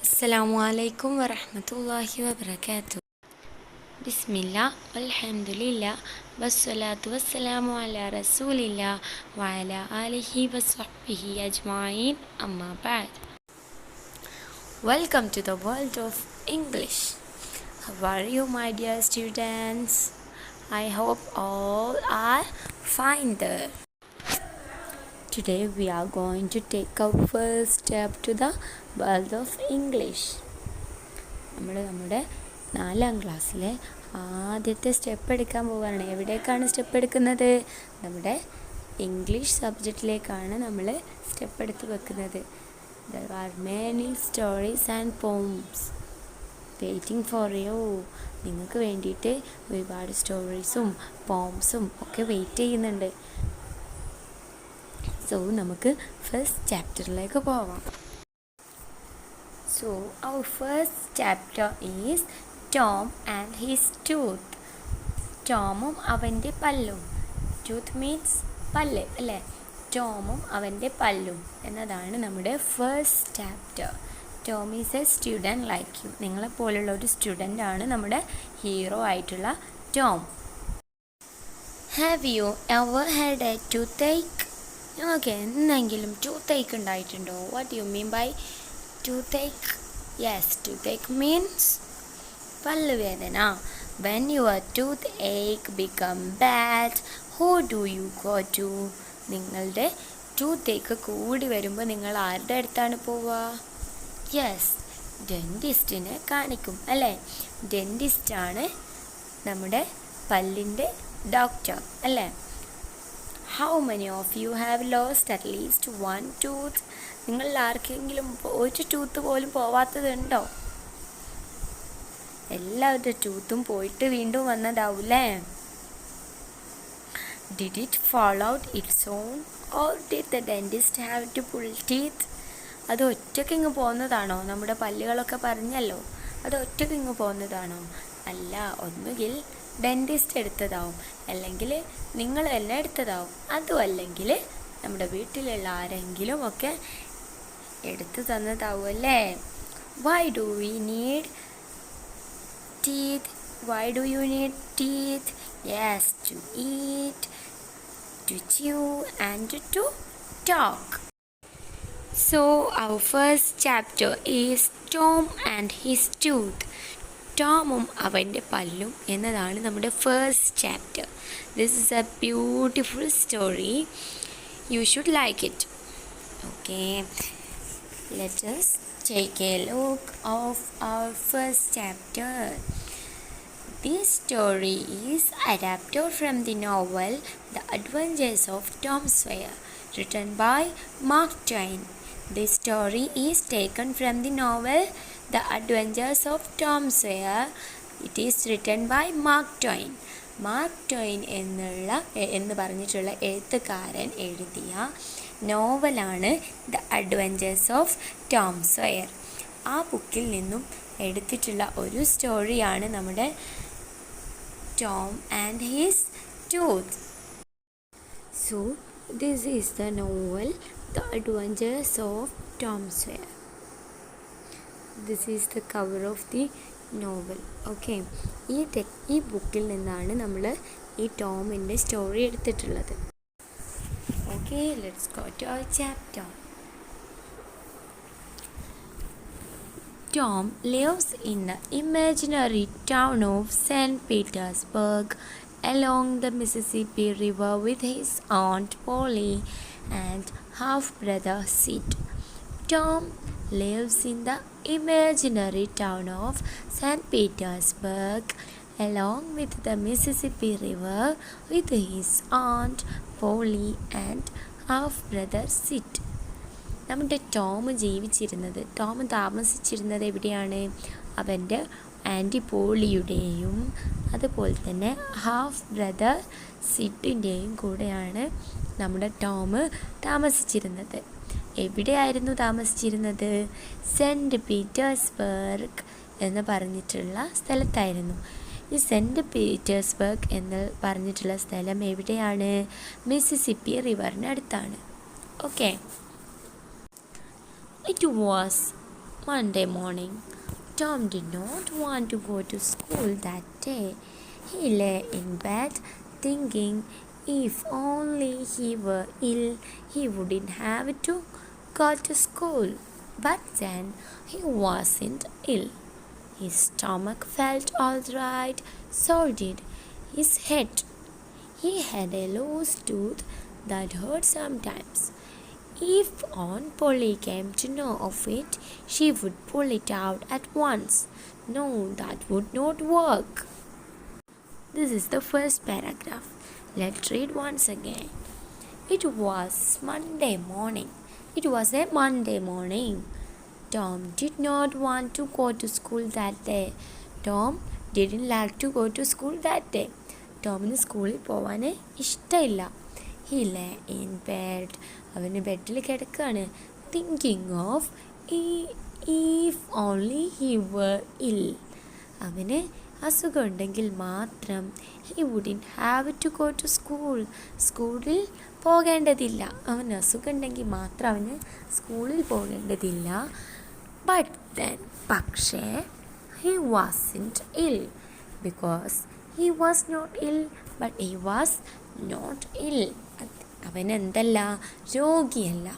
Assalamualaikum warahmatullahi wabarakatuh. Bismillah, alhamdulillah, wassalatu wassalamu ala rasulillah wa ala alihi wa sahbihi ajma'in, amma ba'd. Welcome to the world of English. How are you, my dear students? I hope all are fine there. Today we are going to take our first step to the world of English. നമ്മുടെ 4ാം ക്ലാസ്സിലെ ആദ്യത്തെ step എടുക്കാൻ പോവുകയാണ്. എവിടേക്കാണ് step എടുക്കുന്നത്? നമ്മുടെ English സബ്ജക്റ്റിലേക്കാണ് നമ്മൾ step എടുത്ത് വെക്കുന്നത്. There are many stories and poems waiting for you. നിങ്ങൾക്ക് വേണ്ടിയിട്ട് ഒരുപാട് സ്റ്റോറീസും പോംസും ഒക്കെ വെയിറ്റ് ചെയ്യുന്നുണ്ട്. സോ നമുക്ക് ഫസ്റ്റ് ചാപ്റ്ററിലേക്ക് പോവാം. So our first chapter is Tom and his tooth. ടോമും അവൻ്റെ പല്ലും. ടൂത്ത് മീൻസ് പല്ല് അല്ലേ? ടോമും അവൻ്റെ പല്ലും എന്നതാണ് നമ്മുടെ first chapter. Tom is a student like you. നിങ്ങളെപ്പോലുള്ള ഒരു സ്റ്റുഡൻ്റ് ആണ് നമ്മുടെ ഹീറോ ആയിട്ടുള്ള Tom. Have you ever had a tooth? നിങ്ങൾക്ക് എന്തെങ്കിലും ടൂത്ത് ഏക്ക് ഉണ്ടായിട്ടുണ്ടോ? What you mean by toothache? Yes, toothache means പല്ലുവേദന. When your toothache become bad, who do you go to? നിങ്ങളുടെ ടൂത്തേക്ക് കൂടി വരുമ്പോൾ നിങ്ങൾ ആരുടെ അടുത്താണ് പോവുക? യെസ്, ഡെൻറ്റിസ്റ്റിനെ കാണിക്കും അല്ലേ? ഡെൻറ്റിസ്റ്റാണ് നമ്മുടെ പല്ലിൻ്റെ ഡോക്ടർ അല്ലേ? How many of you have lost at least one tooth? നിങ്ങൾ ആർക്കെങ്കിലും ഒരു ടൂത്ത് പോലും പോവാത്തതുണ്ടോ? എല്ലാവരുടെ ടൂത്തും പോയിട്ട് വീണ്ടും വന്നതാവൂലേ? Did it fall out its own or did the dentist have to pull teeth? അത് ഒറ്റയ്ക്ക് ഇങ്ങ് പോകുന്നതാണോ? നമ്മുടെ പല്ലുകളൊക്കെ പറഞ്ഞല്ലോ, അത് ഒറ്റയ്ക്ക് ഇങ്ങ് പോകുന്നതാണോ? അല്ല, ഒന്നുകിൽ ഡെൻറ്റിസ്റ്റ് എടുത്തതാവും, അല്ലെങ്കിൽ നിങ്ങൾ തന്നെ എടുത്തതാവും, അതും അല്ലെങ്കിൽ നമ്മുടെ വീട്ടിലുള്ള ആരെങ്കിലും ഒക്കെ എടുത്തു തന്നതാവും അല്ലേ? Why do we need teeth? Why do you need teeth? Yes, to eat, to chew and to talk. So our first chapter is Tom and his tooth. ടോമും അവൻ്റെ പല്ലും എന്നതാണ് നമ്മുടെ first chapter. This is A beautiful story. You should like it. Okay, let us take a look of our first chapter. This story is adapted from the novel The Adventures of Tom Sawyer, written by Mark Twain. This story is taken from the novel The Adventures of Tom Sawyer. It is written by Mark Twain. Mark Twain എന്ന് പറഞ്ഞിട്ടുള്ള എഴുത്തുകാരൻ എഴുതിയ നോവലാണ് the adventures of Tom Sawyer. ആ ബുക്കിൽ നിന്നും എടുത്തിട്ടുള്ള ഒരു സ്റ്റോറിയാണ് നമ്മുടെ Tom and his tooth. So this is the novel the adventures of Tom Sawyer. This is the cover of the novel. Okay, ഈ ബുക്കിൽ നിന്നാണ് നമ്മൾ ഈ ടോമിൻ്റെ സ്റ്റോറി എടുത്തിട്ടുള്ളത്. Okay, let's go to our chapter. Tom lives in the imaginary town of St. Petersburg along the Mississippi River with his aunt Polly and half-brother Sid. Tom lives in the imaginary town of St. Petersburg along with the Mississippi River with his aunt Polly and half-brother Sid. നമ്മുടെ Tom താമസിച്ചിരുന്നത് എവിടെയാണ്? അവൻ്റെ anti പോളിയുടെയും അതുപോലെ തന്നെ half brother സിഡിൻ്റെയും കൂടെയാണ് നമ്മുടെ Tom താമസിച്ചിരുന്നത്. എവിടെയായിരുന്നു താമസിച്ചിരുന്നത്? സെൻറ്റ് പീറ്റേഴ്സ്ബർഗ് എന്ന് പറഞ്ഞിട്ടുള്ള സ്ഥലത്തായിരുന്നു. ഈ സെൻറ്റ് പീറ്റേഴ്സ്ബർഗ് എന്ന് പറഞ്ഞിട്ടുള്ള സ്ഥലം എവിടെയാണ്? മിസിസിപ്പി റിവറിനടുത്താണ്. Okay, It was Monday morning. Tom did not want to go to school that day. He lay in bed thinking if only he were ill, he wouldn't have to go to school. But then he wasn't ill. His stomach felt all right, so did his head. He had a loose tooth that hurt sometimes. If Aunt Polly came to know of it, she would pull it out at once. No, that would not work. This is the first paragraph. Let's read once again. It was Monday morning. It was a Monday morning. Tom did not want to go to school that day. Tom didn't like to go to school that day. ടോമിന് സ്കൂളിൽ പോവാൻ ഇഷ്ടമില്ല. He lay in bed. അവന് ബെഡിൽ കിടക്കുകയാണ്. Thinking of if only he were ill. അവന് അസുഖമുണ്ടെങ്കിൽ മാത്രം he wouldn't have to go to school. സ്കൂളിൽ പോകേണ്ടതില്ല. അവന് അസുഖമുണ്ടെങ്കിൽ മാത്രം അവന് സ്കൂളിൽ പോകേണ്ടതില്ല. But then, പക്ഷേ he wasn't ill because he was not ill, but he was not ill. അവൻ എന്തല്ല, രോഗിയല്ല.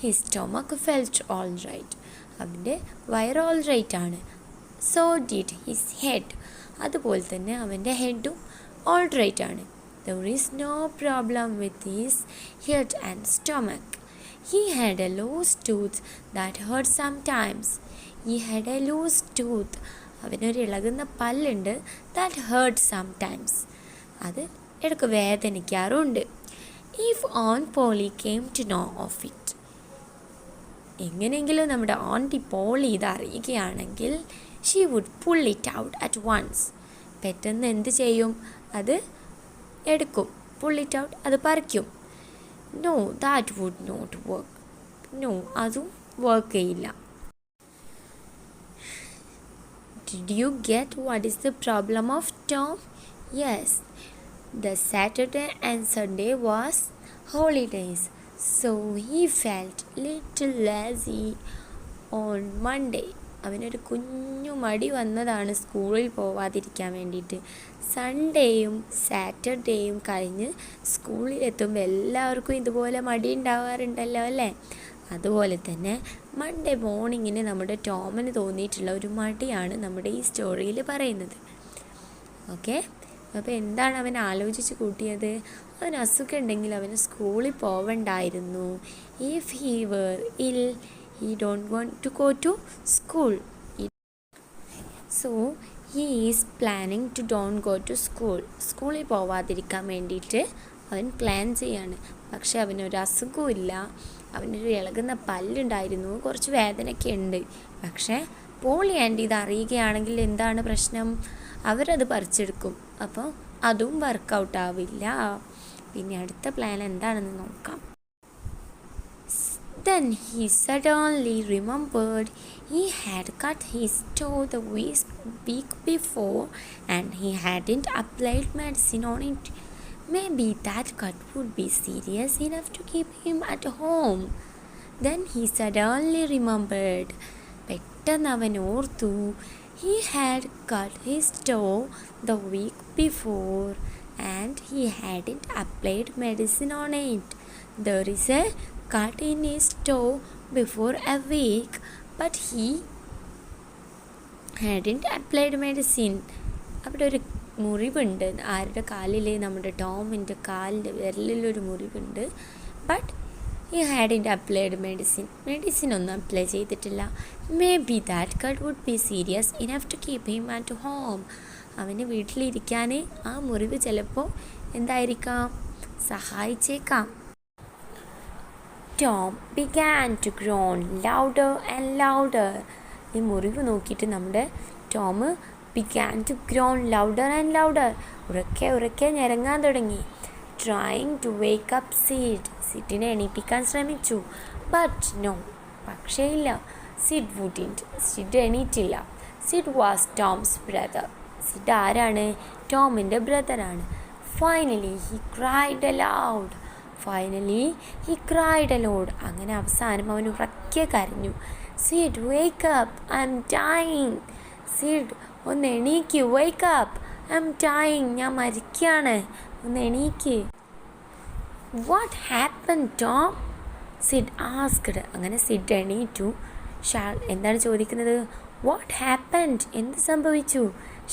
His stomach felt all right. അവൻ്റെ വയറ് ഓൾ റൈറ്റ് ആണ്. So did his head. അതുപോലെ തന്നെ അവൻ്റെ ഹെഡും ഓൾ റൈറ്റ് ആണ്. There is no problem with his head and stomach. He had a loose tooth that hurt sometimes. He had a loose tooth. അവനൊരു ഇളകുന്ന പല്ലുണ്ട്. That hurt sometimes. അത് ഇടയ്ക്ക് വേദനിക്കാറുണ്ട്. If Aunt Polly came to know of it. എങ്ങനെയെങ്കിലും നമ്മുടെ anti poly ഇത് അറിയുകയാണെങ്കിൽ she would pull it out at once. പെട്ടെന്ന് എന്ത് ചെയ്യും? അത് എടുക്കും. pull it out, അത് പറിക്കും. No, that would not work. No, അതും വർക്ക് ചെയ്യില്ല. Did you get what is the problem of Tom? Yes, the Saturday and Sunday was holidays, so he felt little lazy on Monday. അവനൊരു കുഞ്ഞു മടി വന്നതാണ് സ്കൂളിൽ പോവാതിരിക്കാൻ വേണ്ടിയിട്ട്. സൺഡേയും സാറ്റർഡേയും കഴിഞ്ഞ് സ്കൂളിലെത്തുമ്പോൾ എല്ലാവർക്കും ഇതുപോലെ മടി ഉണ്ടാവാറുണ്ടല്ലോ അല്ലേ? അതുപോലെ തന്നെ മൺഡേ മോർണിംഗിന് നമ്മുടെ ടോമിന് തോന്നിയിട്ടുള്ള ഒരു മടിയാണ് നമ്മുടെ ഈ സ്റ്റോറിയിൽ പറയുന്നത്. ഓക്കെ, അപ്പോൾ എന്താണ് അവൻ ആലോചിച്ച് കൂട്ടിയത്? അവൻ അസുഖം ഉണ്ടെങ്കിൽ അവന് സ്കൂളിൽ പോവണ്ടായിരുന്നു. If he were ill, he don't want to go to school. So he is planning to don't go to school. സ്കൂളിൽ പോവാതിരിക്കാൻ വേണ്ടിയിട്ട് അവൻ പ്ലാൻ ചെയ്യാണ്. പക്ഷെ അവനൊരു അസുഖവും ഇല്ല. അവനൊരു ഇളകുന്ന പല്ലുണ്ടായിരുന്നു, കുറച്ച് വേദനയൊക്കെ ഉണ്ട്. പക്ഷേ പോളി ആൻറ്റി ഇത് അറിയുകയാണെങ്കിൽ എന്താണ് പ്രശ്നം? അവരത് പറിച്ചെടുക്കും. അപ്പോൾ അതും വർക്കൗട്ട് ആവില്ല. പിന്നെ അടുത്ത പ്ലാൻ എന്താണെന്ന് നോക്കാം. Then he suddenly remembered he had cut his toe the week before and he hadn't applied medicine on it. Maybe that cut would be serious enough to keep him at home. Then he suddenly remembered. പെട്ടെന്ന് അവൻ ഓർത്തു. He had cut his toe the week before and he hadn't applied medicine on it. There is a cut in his toe before a week, but he hadn't applied medicine. അവിടെ ഒരു മുറിവുണ്ട്. ആരുടെ കാലിൽ? നമ്മുടെ ടോമിൻ്റെ കാലിൻ്റെ വിരലിലൊരു മുറിവുണ്ട്. But he hadn't applied medicine. Medicine ഒന്നും അപ്ലൈ ചെയ്തിട്ടില്ല. Maybe that cut would be serious enough to keep him at home. അവന് വീട്ടിലിരിക്കാൻ ആ മുറിവ് ചിലപ്പോൾ എന്തായിരിക്കാം, സഹായിച്ചേക്കാം. Tom began to groan louder and louder. ഈ മുറിവ് നോക്കിയിട്ട് നമ്മുടെ Tom began to groan louder and louder. ഉറക്കെ ഉറക്കെ ഞരങ്ങാൻ തുടങ്ങി. Trying to wake up Sid. സിഡിനെ എണീപ്പിക്കാൻ ശ്രമിച്ചു. But no. പക്ഷേ ഇല്ല. Sid wouldn't. Sid എണീറ്റില്ല. Sid was Tom's brother. Sid ആരാണ്? ടോമിൻ്റെ ബ്രദറാണ്. Finally he cried aloud. അങ്ങനെ അവസാനം അവൻ ഉറക്കെ കരഞ്ഞു. Sid, wake up, I'm dying. Sid, ഒന്ന് എണീക്ക്, wake up, I'm dying, ഞാൻ മരിക്കുകയാണ്, ഒന്ന് എണീക്ക്. What happened, Tom? Sid asked. അങ്ങനെ സിഡ് എണീറ്റു. എന്താണ് ചോദിക്കുന്നത്? What happened? എന്ത് സംഭവിച്ചു?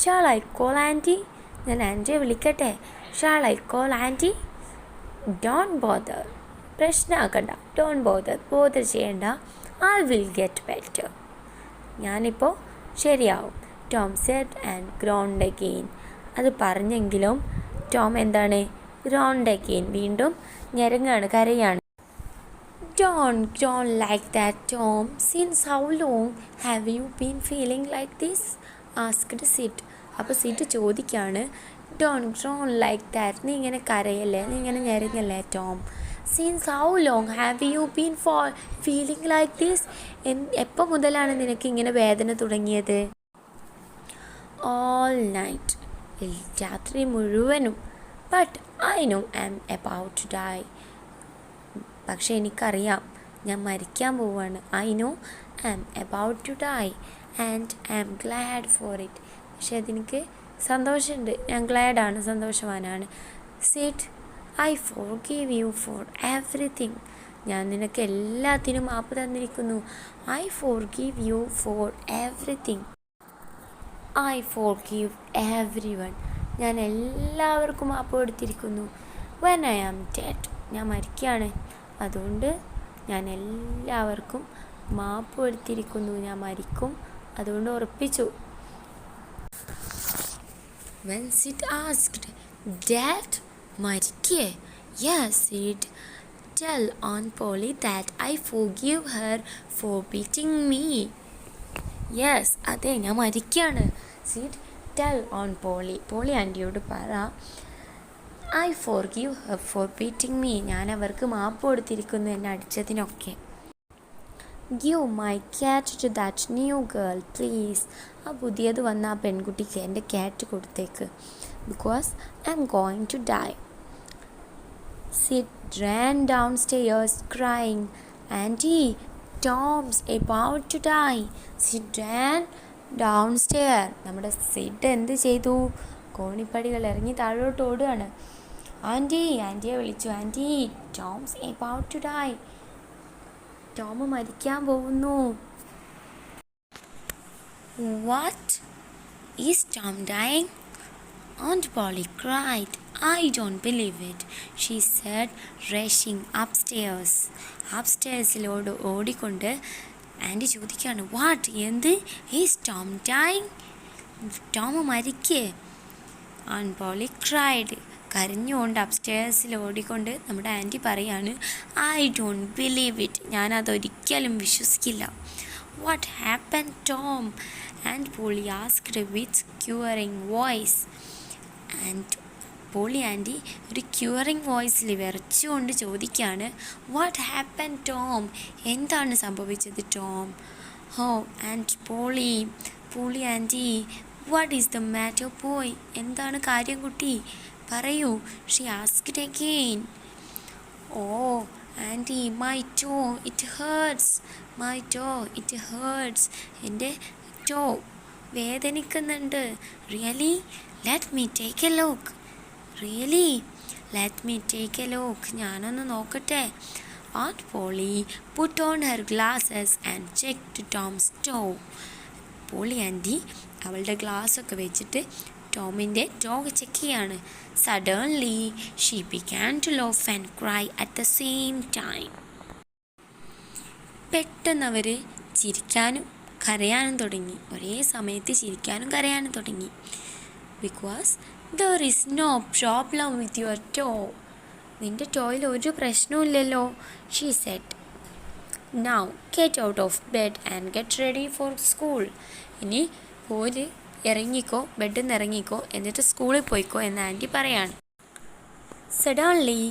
Shall I call auntie? ഞാൻ ആൻറ്റിയെ വിളിക്കട്ടെ? Shall I call auntie? Don't bother. പ്രശ്നമാക്കണ്ട. Don't bother ചെയ്യണ്ട. I will get better. ഞാനിപ്പോൾ ശരിയാവും. Tom said and groaned again. അത് പറഞ്ഞെങ്കിലും ടോം എന്താണ്? groaned again. വീണ്ടും ഞെരങ്ങാണ്, കരയാണ്. Don't groan like that, Tom. Since how long have you been feeling like this? asked Sid. അപ്പോൾ സിഡ് ചോദിക്കുകയാണ്, Don't groan like that. നീ ഇങ്ങനെ കരയല്ലേ, നീ ഇങ്ങനെ ഞെരങ്ങല്ലേ Tom. Since how long have you been feeling like this? എപ്പോൾ മുതലാണ് നിനക്ക് ഇങ്ങനെ വേദന തുടങ്ങിയത്? All night. രാത്രി മുഴുവനും. But I know I'm about to die. പക്ഷെ എനിക്കറിയാം ഞാൻ മരിക്കാൻ പോവാണ്. I know I'm about to die and I'm glad for it. പക്ഷെ അതെനിക്ക് സന്തോഷമുണ്ട്, ഞാൻ ഗ്ലാഡാണ്, സന്തോഷവാനാണ്. Sid, I forgive you for everything. ഞാൻ നിനക്ക് എല്ലാത്തിനും മാപ്പ് തന്നിരിക്കുന്നു. I forgive you for everything. I forgive everyone. ഞാൻ എല്ലാവർക്കും മാപ്പ് കൊടുത്തിരിക്കുന്നു. When I am dead. ഞാൻ മരിക്കുകയാണ്, അതുകൊണ്ട് ഞാൻ എല്ലാവർക്കും മാപ്പ് കൊടുത്തിരിക്കുന്നു. ഞാൻ മരിക്കും, അതുകൊണ്ട് ഉറപ്പിച്ചു. When Sid asked, Dad, മരിക്കേ? Yes, Sid. Tell Aunt Polly that I forgive her for beating me. Yes, അതെ, ഞാൻ മരിക്കുകയാണ്. Sid, tell Aunt Polly. Polly ആൻറ്റിയോട് പറ, I forgive her for beating me. ഞാൻ അവർക്ക് മാപ്പ് കൊടുത്തിരിക്കുന്നു എന്നെ അടിച്ചതിനൊക്കെ. Give my cat to that new girl, please. ആ പുതിയത് വന്ന ആ പെൺകുട്ടിക്ക് എൻ്റെ ക്യാറ്റ് കൊടുത്തേക്ക്. Because I'm going to die. Sid ran downstairs crying, Auntie, Tom's about to die. Sid ran downstairs. നമ്മുടെ സിഡ് എന്ത് ചെയ്തു? കോണിപ്പടികൾ ഇറങ്ങി താഴോട്ട് ഓടുകയാണ്. ആൻറ്റിയെ വിളിച്ചു. Aunty, Tom's about to die. Tom മരിക്കാൻ പോകുന്നു. What? Is Tom dying? Aunt Polly cried. I don't believe it, she said, rushing upstairs. അപ്സ്റ്റേഴ്സിലോട് ഓടിക്കൊണ്ട് ആൻറ്റി ചോദിക്കുകയാണ്, വാട്ട്? എന്ത്? Is Tom dying? ടോം മരിക്കേ? Aunt Polly cried. കരഞ്ഞുകൊണ്ട് അപ്സ്റ്റേഴ്സിൽ ഓടിക്കൊണ്ട് നമ്മുടെ ആൻറ്റി പറയാണ്, ഐ ഡോണ്ട് ബിലീവ് ഇറ്റ്. ഞാനതൊരിക്കലും വിശ്വസിക്കില്ല. What happen Tom? Aunt Polly asked with quivering voice. Aunt Polly aunty ഒരു ക്യൂറിങ് വോയിസിൽ വിറച്ചുകൊണ്ട് ചോദിക്കുകയാണ്, വാട്ട് ഹാപ്പൻ ടോം? എന്താണ് സംഭവിച്ചത് ടോം? Oh Aunt Polly aunty, what is the matter boy? എന്താണ് കാര്യം കുട്ടി? പറയൂ. She asked again. Oh anti, my toe it hurts. My toe it hurts. എൻ്റെ ടോ വേദനിക്കുന്നുണ്ട്. Really? Let me take a look. Really? Let me take a look. ഞാനൊന്ന് നോക്കട്ടെ. Aunt Polly put on her glasses and checked Tom's toe. Polly aunty അവളുടെ ഗ്ലാസ്സൊക്കെ വെച്ചിട്ട് ടോമിൻ്റെ toe check ചെയ്യാണ്. Suddenly she began to laugh and cry at the same time. പെട്ടെന്ന് അവർ ചിരിക്കാനും കരയാനും തുടങ്ങി. ഒരേ സമയത്ത് ചിരിക്കാനും കരയാനും തുടങ്ങി. Because there is no problem with your toe. നിൻ്റെ ടോയിൽ ഒരു പ്രശ്നമില്ലല്ലോ. She said. Now get out of bed and get ready for school. ഇനി പോര്, ഇറങ്ങിക്കോ, ബെഡിൽ നിന്ന് ഇറങ്ങിക്കോ, എന്നിട്ട് സ്കൂളിൽ പോയിക്കോ എന്ന് ആൻറ്റി പറയാണ്. Suddenly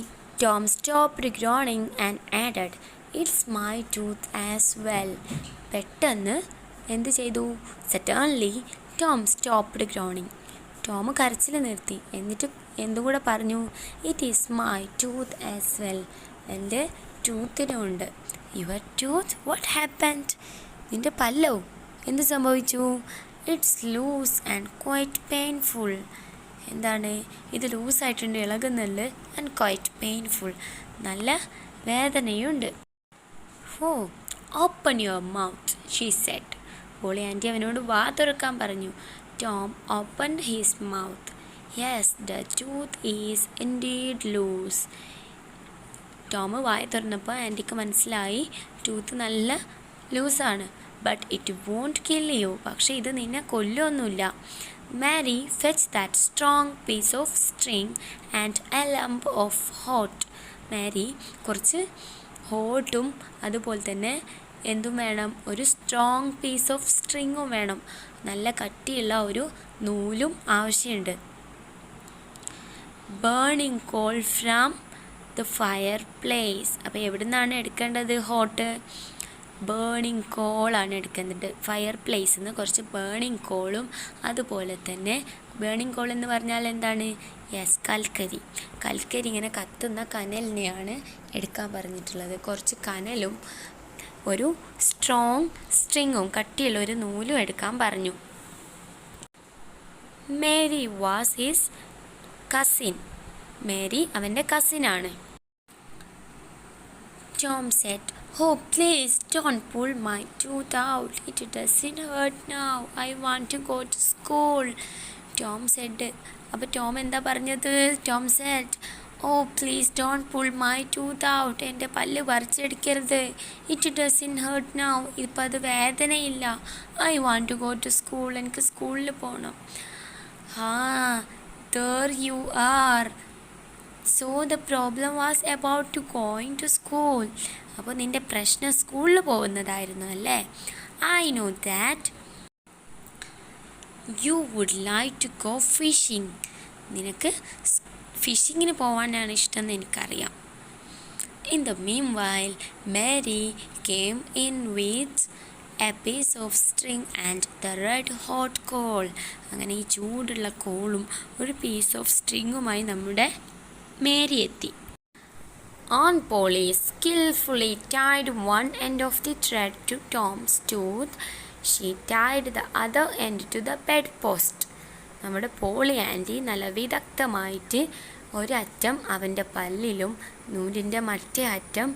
Tom stopped groaning and added, It's my tooth as well. പെട്ടെന്ന് എന്ത് ചെയ്തു? Suddenly Tom stopped groaning. Tom കരച്ചിൽ നിർത്തി. എന്നിട്ട് എന്തും കൂടെ പറഞ്ഞു, It is my tooth as well. എൻ്റെ ടൂത്തിനുണ്ട്. Your tooth? What happened? നിന്റെ പല്ലോ എന്ത് സംഭവിച്ചു? It's loose and quite painful. എന്താണ് ഇത്? ലൂസായിട്ടുണ്ട്, ഇളകുന്നുണ്ട്. ആൻഡ് ക്വൈറ്റ് പെയിൻഫുൾ, നല്ല വേദനയുണ്ട്. Oh, open your mouth, she said. Polly aunty അവനോട് വാ തുറക്കാൻ പറഞ്ഞു. Tom open his mouth. Yes, the tooth is indeed loose. Tom വായ തുറന്നപ്പോൾ ആൻറ്റിക്ക് മനസ്സിലായി ടൂത്ത് നല്ല ലൂസാണ്. But it won't kill you. പക്ഷേ ഇത് നിന്നെ കൊല്ലൊന്നുമില്ല. Mary fetch that strong piece of string and a lump of hot. മാരി കുറച്ച് ഹോട്ടും അതുപോലെ തന്നെ എന്തും വേണം? ഒരു സ്ട്രോങ് പീസ് ഓഫ് സ്ട്രിങ്ങും വേണം. നല്ല കട്ടിയുള്ള ഒരു നൂലും ആവശ്യമുണ്ട്. Burning call from the fire place. അപ്പോൾ എവിടെ നിന്നാണ് എടുക്കേണ്ടത് ഹോട്ട്? ബേണിംഗ് കോളാണ് എടുക്കേണ്ടത്. ഫയർ പ്ലേസിൽ നിന്ന് കുറച്ച് ബേണിംഗ് കോളും അതുപോലെ തന്നെ ബേണിംഗ് കോൾ എന്ന് പറഞ്ഞാൽ എന്താണ്? യെസ്, കൽക്കരി. കൽക്കരി ഇങ്ങനെ കത്തുന്ന കനലിനെയാണ് എടുക്കാൻ പറഞ്ഞിട്ടുള്ളത്. കുറച്ച് കനലും ഒരു സ്ട്രോങ് സ്ട്രിങ്ങും കട്ടിയുള്ള ഒരു നൂലും എടുക്കാൻ പറഞ്ഞു. Mary was his cousin. Mary അവൻ്റെ കസിനാണ്. Tom said, "Oh, please don't pull my tooth out. It doesn't hurt now. I want to go to school." Tom said. അപ്പോൾ ടോം എന്താ പറഞ്ഞത്? Tom said, "Oh, please don't pull my tooth out." എൻ്റെ പല്ല് പറിച്ചെടുക്കരുത്. It doesn't hurt now. ഇപ്പം അത് വേദനയില്ല. I want to go to school. എനിക്ക് സ്കൂളിൽ പോകണം. there you are. So the problem was about to going to school. അപ്പോൾ നിൻ്റെ പ്രശ്നം സ്കൂളിൽ പോകുന്നതായിരുന്നു അല്ലേ? I know that. You would like to go fishing. നിനക്ക് ഫിഷിങ്ങിന് പോകാനാണ് ഇഷ്ടം എന്ന് എനിക്കറിയാം. In the meanwhile, Mary came in with a piece of string and the red hot coal. അങ്ങനെ ഈ ചൂടുള്ള കോളും ഒരു പീസ് ഓഫ് സ്ട്രിങ്ങുമായി നമ്മുടെ മേരി എത്തി. Aunt Polly skillfully tied one end of the thread to Tom's tooth. She tied the other end to the bedpost. നമ്മുടെ poly anti നല്ല വിദഗ്ധമായിട്ട് ഒരറ്റം അവൻ്റെ പല്ലിലും നൂലിൻ്റെ മറ്റേ അറ്റം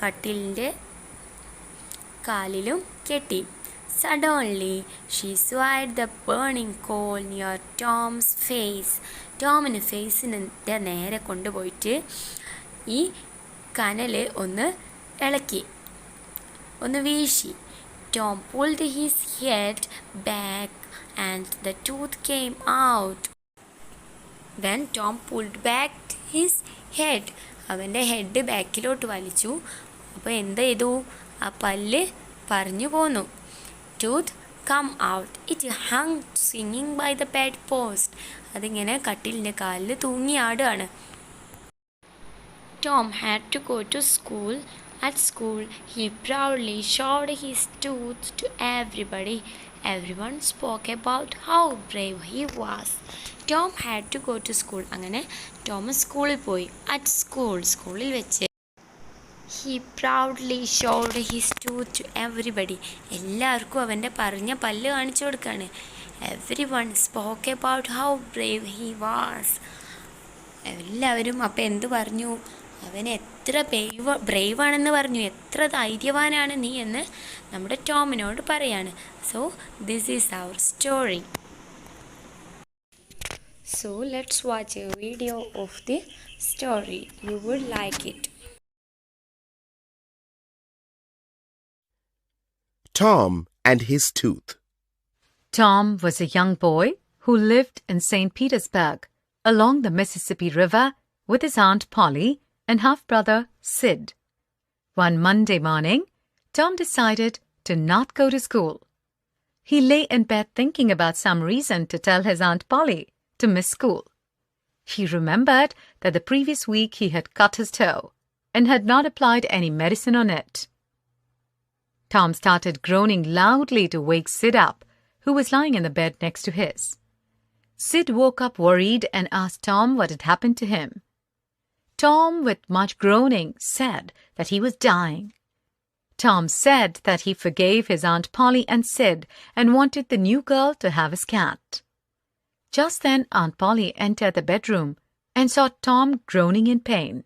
കട്ടിലിൻ്റെ കാലിലും കെട്ടി. Suddenly, she swayed the burning coal near Tom's face. ടോമിന് ഫേസിൻ്റെ നേരെ കൊണ്ടുപോയിട്ട് ഈ കനൽ ഒന്ന് ഇളക്കി, ഒന്ന് വീശി. Tom pulled his head back and the tooth came out. When Tom pulled back his head, അവൻ്റെ ഹെഡ് ബാക്കിലോട്ട് വലിച്ചു. അപ്പോൾ എന്ത് ചെയ്തു? ആ പല്ല് പറഞ്ഞു പോന്നു. Tooth come out. It hung swinging by the bed post. അതിങ്ങനെ കട്ടിലിൻ്റെ കാലിൽ തൂങ്ങിയാടുകയാണ്. Tom had to go to school. At school, he proudly showed his tooth to everybody. Everyone spoke about how brave he was. Tom had to go to school. അങ്ങനെ Tom സ്കൂളിൽ പോയി. At school, സ്കൂളിൽ വെച്ച് he proudly showed his tooth to everybody. എല്ലാവർക്കും അവൻ്റെ പറഞ്ഞ പല്ല് കാണിച്ചു കൊടുക്കുകയാണ്. Everyone spoke about how brave he was. എല്ലാവരും അപ്പം എന്ത് പറഞ്ഞു? അവൻ എത്ര ബ്രേവ് ആണെന്ന് പറഞ്ഞു, എത്ര ധൈര്യവാനാണ് നീ എന്ന് നമ്മുടെ ടോമിനോട് പറയാണ്. So this is our story. So let's watch a video of the story. You would like it. Tom and his tooth. Tom was a young boy who lived in St. Petersburg along the Mississippi River with his Aunt Polly and half-brother Sid. One Monday morning, Tom decided to not go to school. He lay in bed thinking about some reason to tell his Aunt Polly to miss school. He remembered that the previous week he had cut his toe and had not applied any medicine on it. Tom started groaning loudly to wake Sid up, who was lying in the bed next to his. Sid woke up worried and asked Tom what had happened to him. Tom, with much groaning, said that he was dying. Tom said that he forgave his Aunt Polly and Sid and wanted the new girl to have his cat. Just then Aunt Polly entered the bedroom and saw Tom groaning in pain.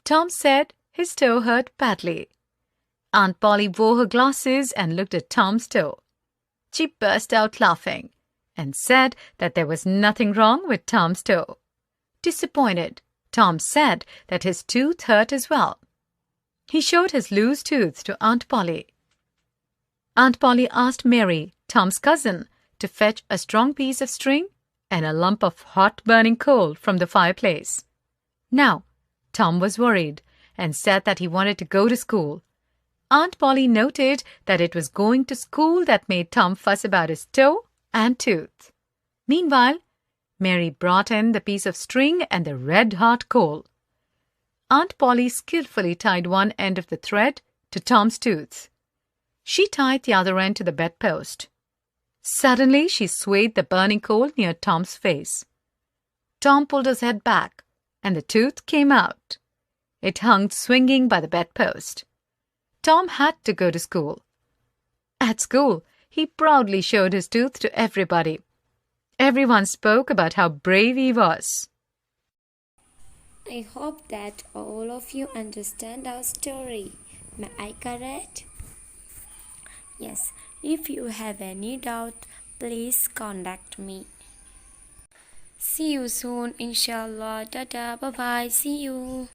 Tom said his toe hurt badly. Aunt Polly wore her glasses and looked at Tom's toe. She burst out laughing and said that there was nothing wrong with Tom's toe. Disappointed, Tom said that his tooth hurt as well. He showed his loose tooth to Aunt Polly. Aunt Polly asked Mary, Tom's cousin, to fetch a strong piece of string and a lump of hot burning coal from the fireplace. Now, Tom was worried and said that he wanted to go to school. Aunt Polly noted that it was going to school that made Tom fuss about his toe and tooth. Meanwhile, Mary brought in the piece of string and the red-hot coal. Aunt Polly skillfully tied one end of the thread to Tom's tooth. She tied the other end to the bedpost. Suddenly, she swayed the burning coal near Tom's face. Tom pulled his head back, and the tooth came out. It hung swinging by the bedpost. Tom had to go to school. At school, he proudly showed his tooth to everybody. Everyone spoke about how brave he was. I hope that all of you understand our story. May I correct? Yes. If you have any doubt, please contact me. See you soon, inshallah. Tata, bye bye. See you.